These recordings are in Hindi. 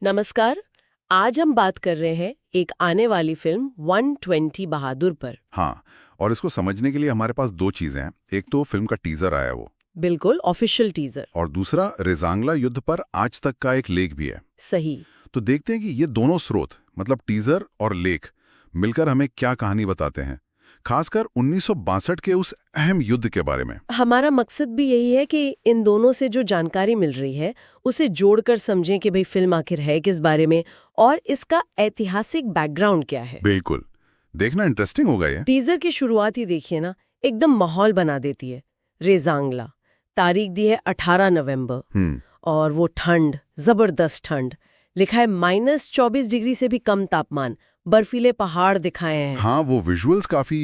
नमस्कार। आज हम बात कर रहे हैं एक आने वाली फिल्म 120 बहादुर पर। हाँ, और इसको समझने के लिए हमारे पास दो चीजें हैं। एक तो फिल्म का टीजर आया वो, बिल्कुल ऑफिशियल टीजर। और दूसरा रेजांगला युद्ध पर आज तक का एक लेख भी है। सही। तो देखते हैं कि ये दोनों स्रोत, मतलब टीजर और लेख, मिलकर हमें क्या कहानी बताते हैं, खासकर 1962 के उस अहम युद्ध के बारे में। हमारा मकसद भी यही है कि इन दोनों से जो जानकारी मिल रही है उसे जोड़कर समझें कि भाई फिल्म आखिर है किस बारे में और इसका ऐतिहासिक बैकग्राउंड क्या है। बिल्कुल, देखना इंटरेस्टिंग होगा ये। टीजर की शुरुआत ही देखिए ना, एकदम माहौल बना देती है। रेजांगला, तारीख दी है 18 नवंबर, और वो ठंड, जबरदस्त ठंड, लिखा है -24 डिग्री से भी कम तापमान, बर्फीले पहाड़ दिखाए हैं। हाँ, वो विजुअल्स काफी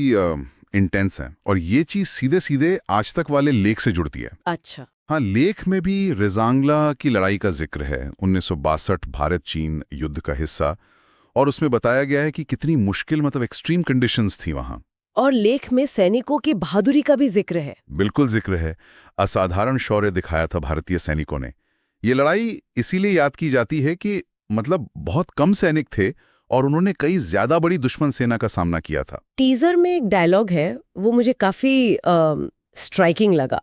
इंटेंस हैं, और ये चीज सीधे सीधे आज तक वाले लेख से जुड़ती है। अच्छा। हाँ, लेख में भी रेजांगला की लड़ाई का जिक्र है, 1962 भारत चीन युद्ध का हिस्सा, और उसमें बताया गया है कि कितनी मुश्किल, मतलब एक्सट्रीम कंडीशंस थी वहां। और लेख में सैनिकों की बहादुरी का भी जिक्र है। बिल्कुल जिक्र है, असाधारण शौर्य दिखाया था भारतीय सैनिकों ने। ये लड़ाई इसीलिए याद की जाती है कि मतलब बहुत कम सैनिक थे और उन्होंने कई ज्यादा बड़ी दुश्मन सेना का सामना किया था। टीजर में एक डायलॉग है, वो मुझे काफी स्ट्राइकिंग लगा।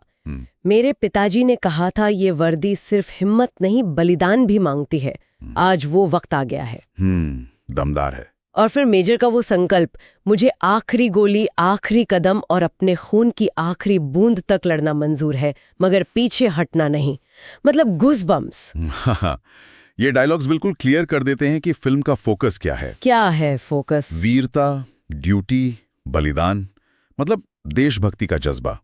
मेरे पिताजी ने कहा था ये वर्दी सिर्फ हिम्मत नहीं बलिदान भी मांगती है। आज वो वक्त आ गया है। दमदार है। और फिर मेजर का वो संकल्प, मुझे आखिरी गोली, आखिरी कदम और अपने खून की आखिरी बूंद तक लड़ना मंजूर है, मगर पीछे हटना नहीं। मतलब गूज़बम्प्स। ये डायलॉग्स बिल्कुल क्लियर कर देते हैं कि फिल्म का फोकस क्या है। क्या है फोकस? वीरता, ड्यूटी, बलिदान, मतलब देशभक्ति का जज्बा।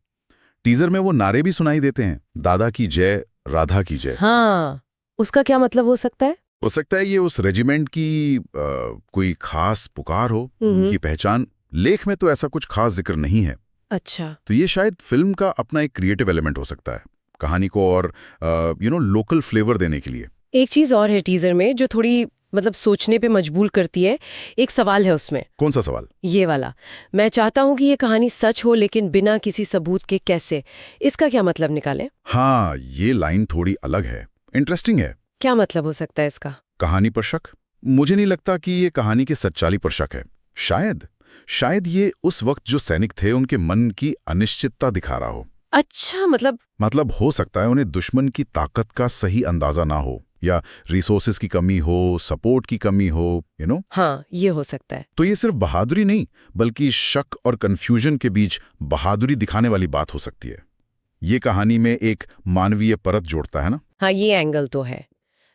टीजर में वो नारे भी सुनाई देते हैं, दादा की जय, राधा की जय। हाँ, उसका क्या मतलब हो सकता है? हो सकता है ये उस रेजिमेंट की कोई खास पुकार हो, उनकी पहचान। लेख में तो ऐसा कुछ खास जिक्र नहीं है। अच्छा। तो ये शायद फिल्म का अपना एक क्रिएटिव एलिमेंट हो सकता है, कहानी को और लोकल फ्लेवर देने के लिए। एक चीज और है टीजर में जो थोड़ी मतलब सोचने पे मजबूर करती है। एक सवाल है उसमें। कौन सा सवाल? ये वाला, मैं चाहता हूं कि ये कहानी सच हो लेकिन बिना किसी सबूत के कैसे, इसका क्या मतलब निकालें? हाँ, ये लाइन थोड़ी अलग है, इंटरेस्टिंग है। क्या मतलब हो सकता है इसका? कहानी पर शक? मुझे नहीं लगता कि ये कहानी की सच्चाई पर शक है। शायद ये उस वक्त जो सैनिक थे उनके मन की अनिश्चितता दिखा रहा हो। अच्छा, मतलब हो सकता है उन्हें दुश्मन की ताकत का सही अंदाजा ना हो, या रिसोर्सेज की कमी हो, सपोर्ट की कमी हो, हाँ, ये हो सकता है। तो ये सिर्फ बहादुरी नहीं, बल्कि शक और कंफ्यूजन के बीच बहादुरी दिखाने वाली बात हो सकती है। ये कहानी में एक मानवीय परत जोड़ता है ना। हाँ, ये एंगल तो है।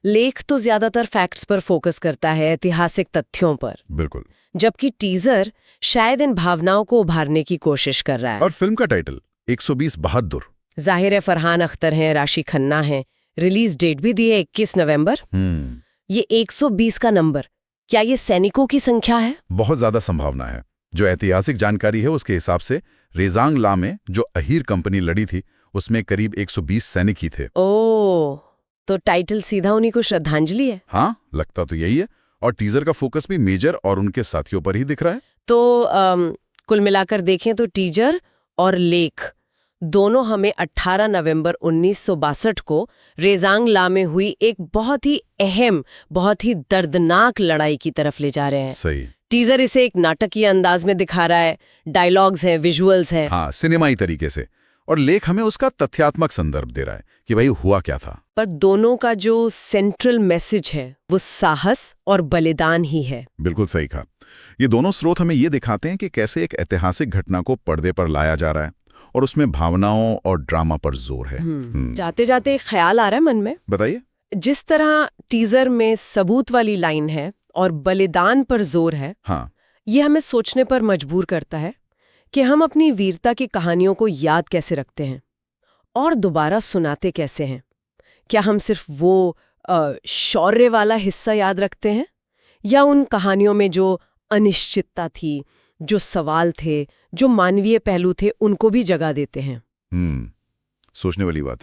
लेख तो ज्यादातर फैक्ट्स पर फोकस करता है, ऐतिहासिक तथ्यों पर। बिल्कुल। जबकि टीजर शायद इन भावनाओं को उभारने की कोशिश कर रहा है। और फिल्म का टाइटल 120 बहादुर, जाहिर है फरहान अख्तर हैं, राशि खन्ना है। रिलीज डेट भी दी है 21 नवंबर। ये 120 का नंबर, क्या ये सैनिकों की संख्या है? बहुत ज्यादा संभावना है। जो ऐतिहासिक जानकारी है उसके हिसाब से रेजांगला में जो अहीर कंपनी लड़ी थी उसमें करीब 120 सैनिक ही थे। ओह, तो टाइटल सीधा उन्हीं को श्रद्धांजलि है। हाँ, लगता तो यही है। और टीजर का फोकस भी मेजर और उनके साथियों पर ही दिख रहा है। तो कुल मिलाकर देखें तो टीजर और लेख दोनों हमें 18 नवंबर 1962 को रेजांगला में हुई एक बहुत ही अहम, बहुत ही दर्दनाक लड़ाई की तरफ ले जा रहे हैं। सही। टीजर इसे एक नाटकीय अंदाज में दिखा रहा है, डायलॉग्स हैं, विजुअल्स हैं। हाँ, सिनेमाई तरीके से। और लेख हमें उसका तथ्यात्मक संदर्भ दे रहा है कि भाई हुआ क्या था। पर दोनों का जो सेंट्रल मैसेज है वो साहस और बलिदान ही है। बिल्कुल सही कहा। ये दोनों स्रोत हमें ये दिखाते हैं कि कैसे एक ऐतिहासिक घटना को पर्दे पर लाया जा रहा है और उसमें भावनाओं और ड्रामा पर जोर है। जाते जाते एक ख्याल आ रहा है मन में। बताइए। जिस तरह टीजर में सबूत वाली लाइन है और बलिदान पर जोर है, हाँ, ये हमें सोचने पर मजबूर करता है कि हम अपनी वीरता की कहानियों को याद कैसे रखते हैं और दोबारा सुनाते कैसे हैं। क्या हम सिर्फ वो शौर्य वाला हिस्सा याद रखते हैं, या उन कहानियों में जो अनिश्चितता थी, जो सवाल थे, जो मानवीय पहलू थे, उनको भी जगह देते हैं? सोचने वाली बात है।